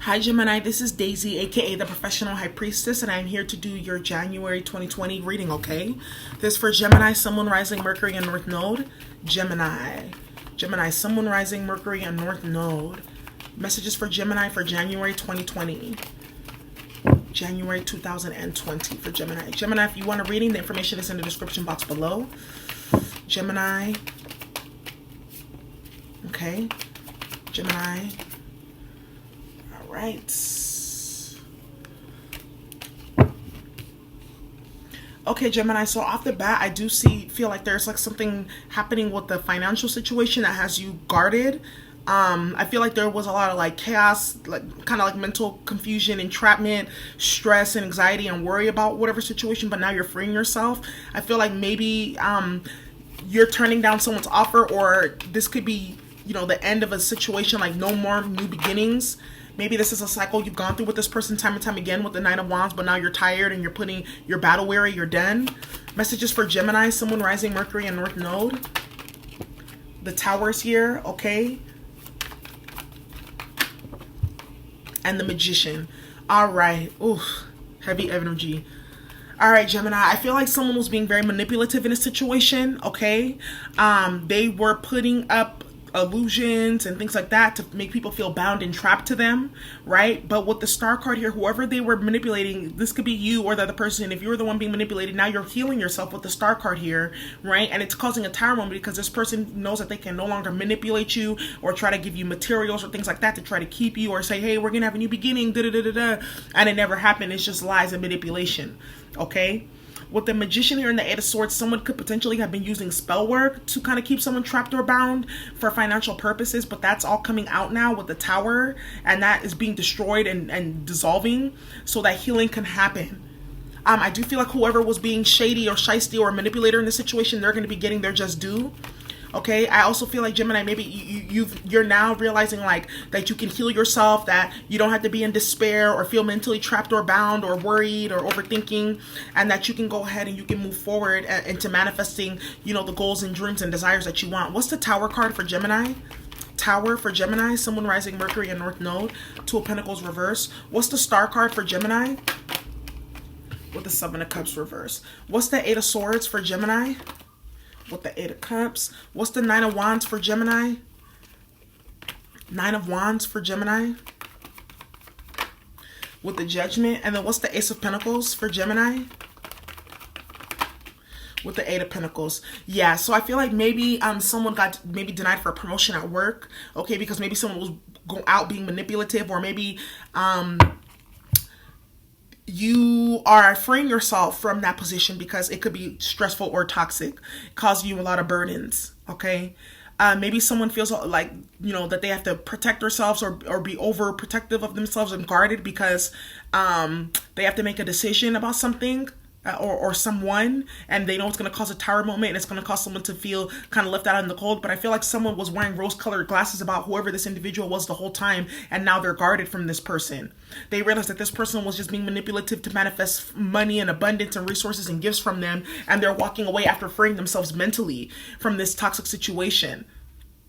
Hi Gemini, this is Daisy, aka the Professional High Priestess, and I'm here to do your January 2020 reading, okay? This for Gemini, Sun, Moon, Rising, Mercury, and North Node. Gemini, Sun, Moon, Rising, Mercury, and North Node. Messages for Gemini for January 2020. January 2020 for Gemini. Gemini, if you want a reading, the information is in the description box below. Gemini. Okay. Gemini. All right. Okay, Gemini, so off the bat, I do feel like there's like something happening with the financial situation that has you guarded. I feel like there was a lot of like chaos, like kind of like mental confusion, entrapment, stress, and anxiety and worry about whatever situation, but now you're freeing yourself. I feel like maybe you're turning down someone's offer, or this could be, you know, the end of a situation, like no more new beginnings. Maybe this is a cycle you've gone through with this person time and time again with the Nine of Wands, but now you're tired and you're battle weary, you're done. Messages for Gemini, Sun, Moon, Rising, Mercury, and North Node. The Tower's here, okay? And the Magician. All right. Oof. Heavy energy. All right, Gemini. I feel like someone was being very manipulative in a situation, okay? They were putting up illusions and things like that to make people feel bound and trapped to them, right? But with the Star card here, whoever they were manipulating, this could be you or the other person. If you were the one being manipulated, now you're healing yourself with the Star card here, right? And it's causing a tower moment because this person knows that they can no longer manipulate you or try to give you materials or things like that to try to keep you, or say, hey, we're gonna have a new beginning, and it never happened. It's just lies and manipulation, okay? With the Magician here and the Eight of Swords, someone could potentially have been using spell work to kind of keep someone trapped or bound for financial purposes, but that's all coming out now with the Tower, and that is being destroyed and dissolving so that healing can happen. I do feel like whoever was being shady or shysty or a manipulator in this situation, they're going to be getting their just due. Okay, I also feel like Gemini, maybe you're now realizing like that you can heal yourself, that you don't have to be in despair or feel mentally trapped or bound or worried or overthinking, and that you can go ahead and you can move forward into manifesting, you know, the goals and dreams and desires that you want. What's the Tower card for Gemini? Tower for Gemini, Sun, Moon, Rising, Mercury, and North Node. Two of Pentacles reverse. What's the Star card for Gemini? With the Seven of Cups reverse. What's the Eight of Swords for Gemini? With the Eight of Cups. What's the Nine of Wands for Gemini? Nine of Wands for Gemini. With the Judgment. And then what's the Ace of Pentacles for Gemini? With the Eight of Pentacles. Yeah, so I feel like maybe someone got maybe denied for a promotion at work. Okay, because maybe someone was going out being manipulative, or maybe you are freeing yourself from that position because it could be stressful or toxic, causing you a lot of burdens, okay? Maybe someone feels like, you know, that they have to protect themselves or be overprotective of themselves and guarded because they have to make a decision about something or someone, and they know it's going to cause a Tower moment and it's going to cause someone to feel kind of left out in the cold. But I feel like someone was wearing rose-colored glasses about whoever this individual was the whole time, and now they're guarded from this person. They realized that this person was just being manipulative to manifest money and abundance and resources and gifts from them, and they're walking away after freeing themselves mentally from this toxic situation.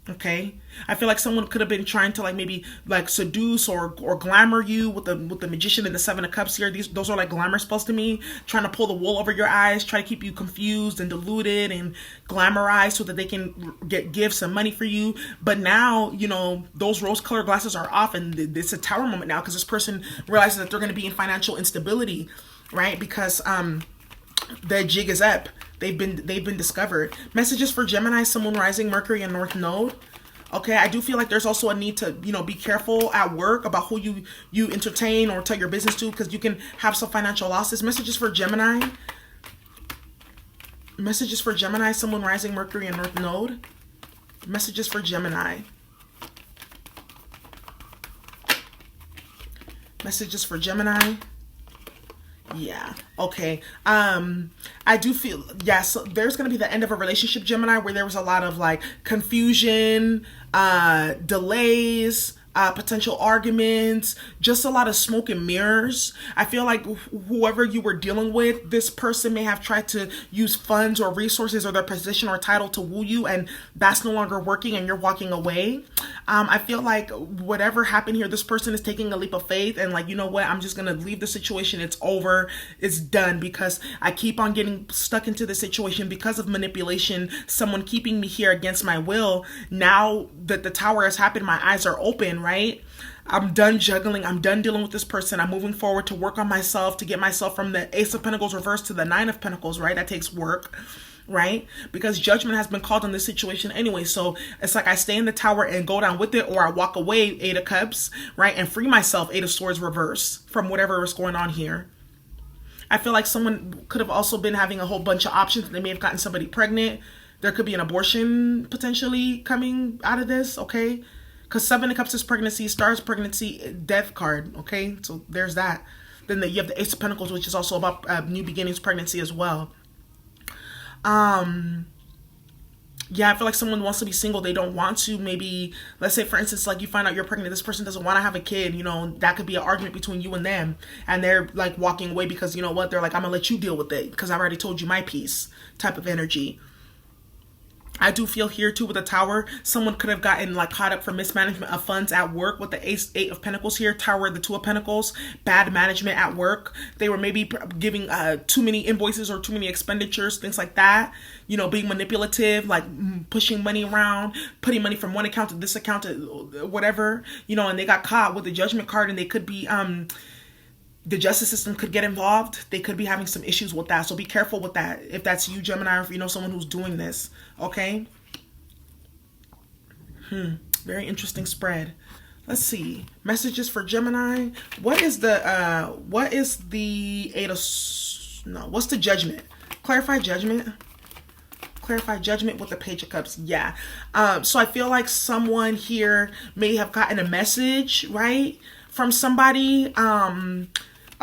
Okay, I feel like someone could have been trying to like maybe like seduce or glamour you with the Magician and the Seven of Cups here. Those are like glamour spells to me, trying to pull the wool over your eyes, try to keep you confused and deluded and glamorized so that they can give some money for you. But now, you know, those rose-colored glasses are off, and it's a Tower moment now because this person realizes that they're going to be in financial instability, right? Because the jig is up. They've been discovered. Messages for Gemini, Sun, Moon, Rising, Mercury, and North Node. Okay, I do feel like there's also a need to, you know, be careful at work about who you entertain or tell your business to, because you can have some financial losses. Messages for Gemini. Messages for Gemini, Sun, Moon, Rising, Mercury, and North Node. Messages for Gemini. Messages for Gemini. Yeah, okay. I do feel, yes, there's going to be the end of a relationship, Gemini, where there was a lot of like confusion, delays, potential arguments, just a lot of smoke and mirrors. I feel like whoever you were dealing with, this person may have tried to use funds or resources or their position or title to woo you, and that's no longer working and you're walking away. I feel like whatever happened here, this person is taking a leap of faith and like, you know what, I'm just going to leave the situation. It's over. It's done, because I keep on getting stuck into the situation because of manipulation, someone keeping me here against my will. Now that the tower has happened, my eyes are open, right? I'm done juggling. I'm done dealing with this person. I'm moving forward to work on myself, to get myself from the Ace of Pentacles reversed to the Nine of Pentacles, right? That takes work, right? Because judgment has been called on this situation anyway. So it's like I stay in the tower and go down with it, or I walk away, Eight of Cups, right? And free myself, Eight of Swords reverse, from whatever is going on here. I feel like someone could have also been having a whole bunch of options. They may have gotten somebody pregnant. There could be an abortion potentially coming out of this, okay? Because Seven of Cups is pregnancy, Stars pregnancy, Death card, okay? So there's that. Then you have the Ace of Pentacles, which is also about new beginnings, pregnancy as well. Yeah, I feel like someone wants to be single. They don't want to, maybe, let's say, for instance, like you find out you're pregnant. This person doesn't want to have a kid. You know, that could be an argument between you and them. And they're like walking away because, you know what, they're like, I'm going to let you deal with it because I've already told you my piece type of energy. I do feel here too with the Tower, someone could have gotten like caught up for mismanagement of funds at work with the Eight of Pentacles here. Tower, the Two of Pentacles, bad management at work. They were maybe giving too many invoices or too many expenditures, things like that. You know, being manipulative, like pushing money around, putting money from one account to this account to whatever, you know, and they got caught with the Judgment card, and they could be the justice system could get involved. They could be having some issues with that. So be careful with that. If that's you, Gemini, or if you know someone who's doing this. Okay. Very interesting spread. Let's see. Messages for Gemini. What's the what's the Judgment? Clarify Judgment. Clarify Judgment with the Page of Cups. Yeah. So I feel like someone here may have gotten a message, right, from somebody,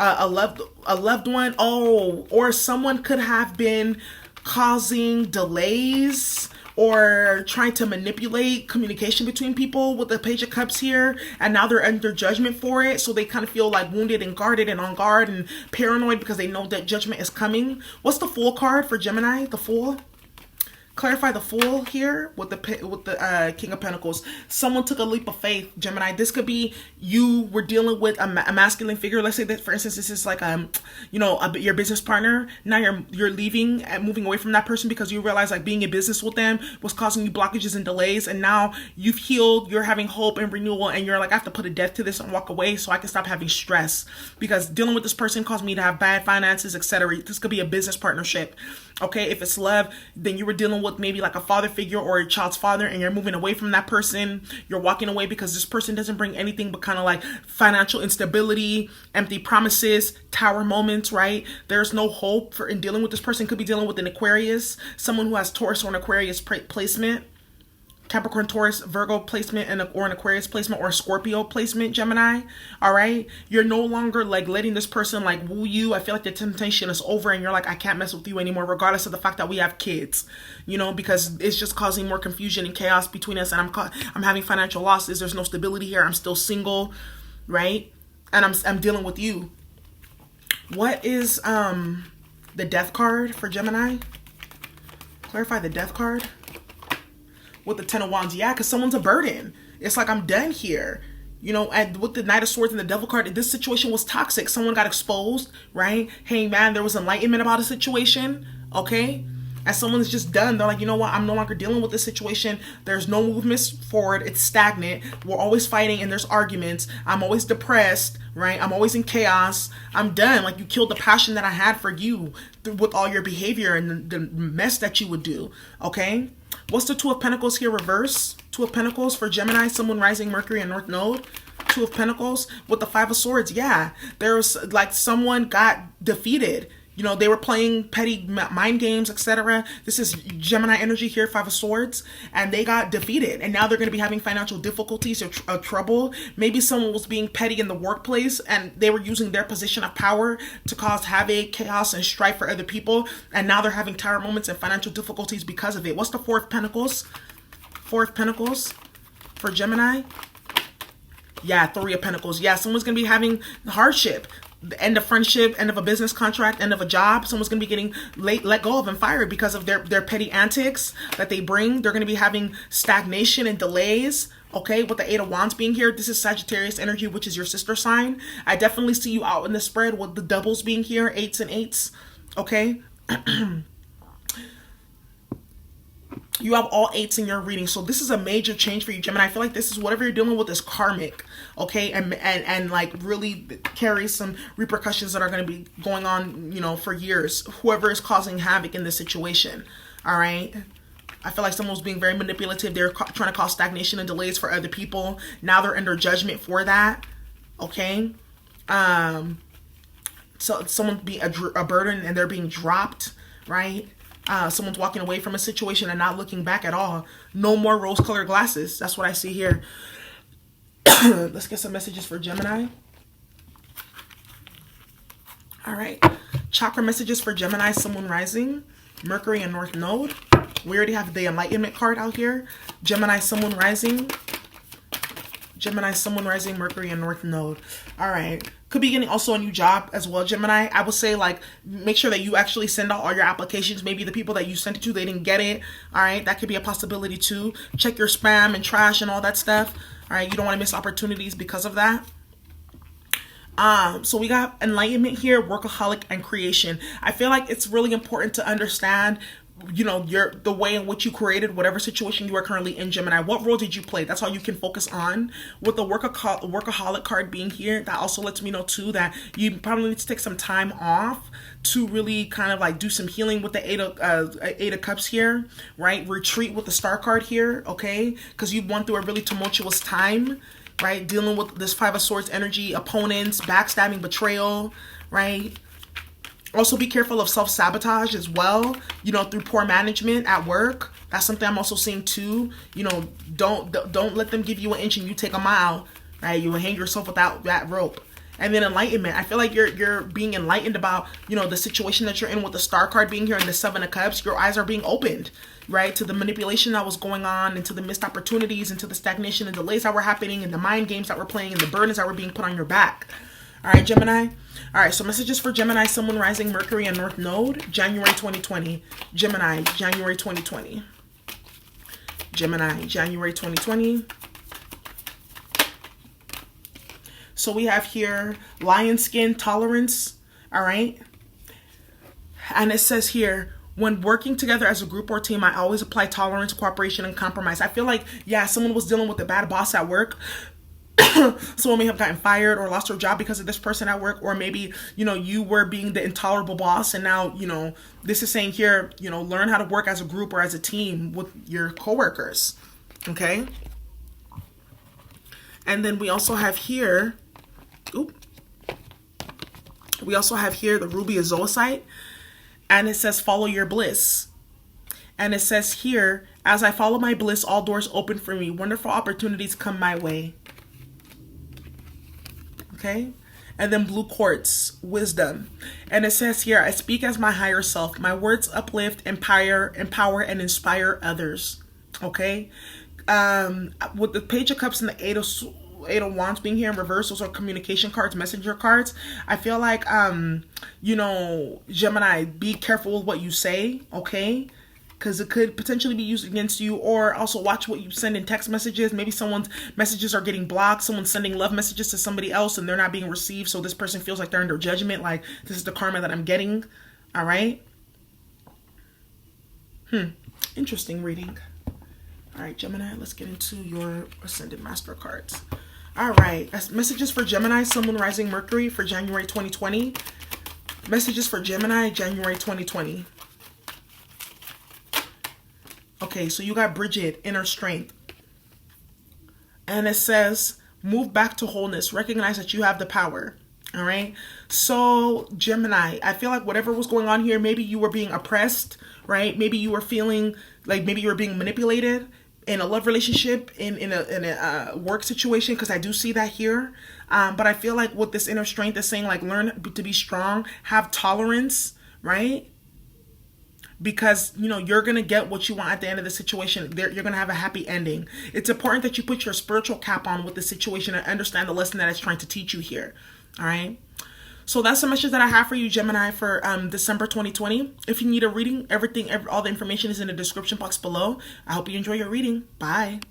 a loved one, or someone could have been causing delays or trying to manipulate communication between people with the Page of Cups here, and now they're under judgment for it, so they kind of feel like wounded and guarded and on guard and paranoid because they know that judgment is coming. What's the Fool card for Gemini? The Fool. Clarify the Fool here with the King of Pentacles. Someone took a leap of faith, Gemini. This could be you were dealing with a masculine figure. Let's say that, for instance, this is like your business partner. Now you're leaving and moving away from that person because you realize like being in business with them was causing you blockages and delays, and now you've healed. You're having hope and renewal, and you're like, I have to put a death to this and walk away so I can stop having stress, because dealing with this person caused me to have bad finances, etc. This could be a business partnership. Okay, if it's love, then you were dealing with maybe like a father figure or a child's father, and you're moving away from that person. You're walking away because this person doesn't bring anything but kind of like financial instability, empty promises, Tower moments, right? There's no hope in dealing with this person. Could be dealing with an Aquarius, someone who has Taurus or an Aquarius placement. Capricorn, Taurus, Virgo placement, or an Aquarius placement, or a Scorpio placement, Gemini. All right. You're no longer like letting this person like woo you. I feel like the temptation is over and you're like, I can't mess with you anymore, regardless of the fact that we have kids, you know, because it's just causing more confusion and chaos between us. And I'm having financial losses. There's no stability here. I'm still single. Right. And I'm dealing with you. What is the Death card for Gemini? Clarify the Death card. With the Ten of Wands, yeah, because someone's a burden. It's like, I'm done here. You know, and with the Knight of Swords and the Devil card, this situation was toxic. Someone got exposed, right? Hey, man, there was enlightenment about a situation, okay? And someone's just done. They're like, you know what? I'm no longer dealing with this situation. There's no movements forward. It's stagnant. We're always fighting and there's arguments. I'm always depressed, right? I'm always in chaos. I'm done. Like, you killed the passion that I had for you with all your behavior and the mess that you would do, okay? What's the Two of Pentacles here reverse? Two of Pentacles for Gemini, someone rising Mercury and North Node. Two of Pentacles with the Five of Swords. Yeah, there was like someone got defeated. You know, they were playing petty mind games, etc. This is Gemini energy here, Five of Swords, and they got defeated. And now they're going to be having financial difficulties or trouble. Maybe someone was being petty in the workplace and they were using their position of power to cause havoc, chaos, and strife for other people. And now they're having Tower moments and financial difficulties because of it. What's the Four of Pentacles? Four of Pentacles for Gemini. Yeah, Three of Pentacles. Yeah, someone's going to be having hardship. The end of friendship, end of a business contract, end of a job. Someone's going to be getting let go of and fired because of their petty antics that they bring. They're going to be having stagnation and delays. Okay, with the Eight of Wands being here, this is Sagittarius energy, which is your sister sign. I definitely see you out in the spread with the doubles being here, 8s and 8s. Okay. You have all 8s in your reading. So this is a major change for you, Gemini. I feel like this is whatever you're dealing with is karmic, okay? And like really carries some repercussions that are going to be going on, you know, for years. Whoever is causing havoc in this situation, all right? I feel like someone was being very manipulative. They're trying to cause stagnation and delays for other people. Now they're under judgment for that, okay? So someone be a burden and they're being dropped, right? Someone's walking away from a situation and not looking back at all. No more rose-colored glasses. That's what I see here. Let's get some messages for Gemini. All right. Chakra messages for Gemini, Sun, Moon, Rising, Mercury, and North Node. We already have the Enlightenment card out here. Gemini, Sun, Moon, Rising. Gemini, Sun, Moon, Rising, Mercury, and North Node. All right. Could be getting also a new job as well, Gemini. I would say, like, make sure that you actually send out all your applications. Maybe the people that you sent it to, they didn't get it. All right. That could be a possibility too. Check your spam and trash and all that stuff. All right. You don't want to miss opportunities because of that. So we got enlightenment here, workaholic, and creation. I feel like it's really important to understand, you know, the way in which you created whatever situation you are currently in, Gemini. What role did you play? That's all you can focus on. With the workaholic card being here, that also lets me know too that you probably need to take some time off to really kind of like do some healing with the Eight of Cups here, right? Retreat with the Star card here, okay? Because you've went through a really tumultuous time, right? Dealing with this Five of Swords energy, opponents, backstabbing, betrayal, right? Also be careful of self-sabotage as well, you know, through poor management at work. That's something I'm also seeing too. You know, don't let them give you an inch and you take a mile, right? You will hang yourself without that rope. And then enlightenment. I feel like you're being enlightened about, you know, the situation that you're in with the Star card being here and the Seven of Cups. Your eyes are being opened, right, to the manipulation that was going on and to the missed opportunities and to the stagnation and delays that were happening and the mind games that were playing and the burdens that were being put on your back. All right, Gemini. All right, so messages for Gemini, Sun, Moon, Rising, Mercury, and North Node, January 2020. Gemini, January 2020. Gemini, January 2020. So we have here lion skin tolerance, all right? And it says here, when working together as a group or team, I always apply tolerance, cooperation, and compromise. I feel like, yeah, someone was dealing with a bad boss at work. Someone may have gotten fired or lost their job because of this person at work, or maybe, you know, you were being the intolerable boss, and now, you know, this is saying here, you know, learn how to work as a group or as a team with your coworkers, okay? And then we also have here, we also have here the Ruby of Zoisite, and it says follow your bliss. And it says here, as I follow my bliss, all doors open for me. Wonderful opportunities come my way. Okay, and then blue quartz, wisdom, and it says here, I speak as my higher self. My words uplift, empower, and inspire others. Okay, with the Page of Cups and the Eight of Wands being here in reverse, those are communication cards, messenger cards. I feel like, you know, Gemini, be careful with what you say. Okay. Because it could potentially be used against you, or also watch what you send in text messages. Maybe someone's messages are getting blocked. Someone's sending love messages to somebody else and they're not being received. So this person feels like they're under judgment. Like, this is the karma that I'm getting. All right. Interesting reading. All right, Gemini, let's get into your Ascended Master cards. All right. That's messages for Gemini, Sun, Moon, Rising, Mercury for January 2020. Messages for Gemini, January 2020. Okay, so you got Bridget, inner strength. And it says, move back to wholeness. Recognize that you have the power. All right. So Gemini, I feel like whatever was going on here, maybe you were being oppressed, right? Maybe you were feeling like maybe you were being manipulated in a love relationship, in a work situation, because I do see that here. But I feel like what this inner strength is saying, like, learn to be strong, have tolerance, right? because, you know, you're going to get what you want at the end of the situation. You're going to have a happy ending. It's important that you put your spiritual cap on with the situation and understand the lesson that it's trying to teach you here. All right. So that's the message that I have for you, Gemini, for December 2020. If you need a reading, all the information is in the description box below. I hope you enjoy your reading. Bye.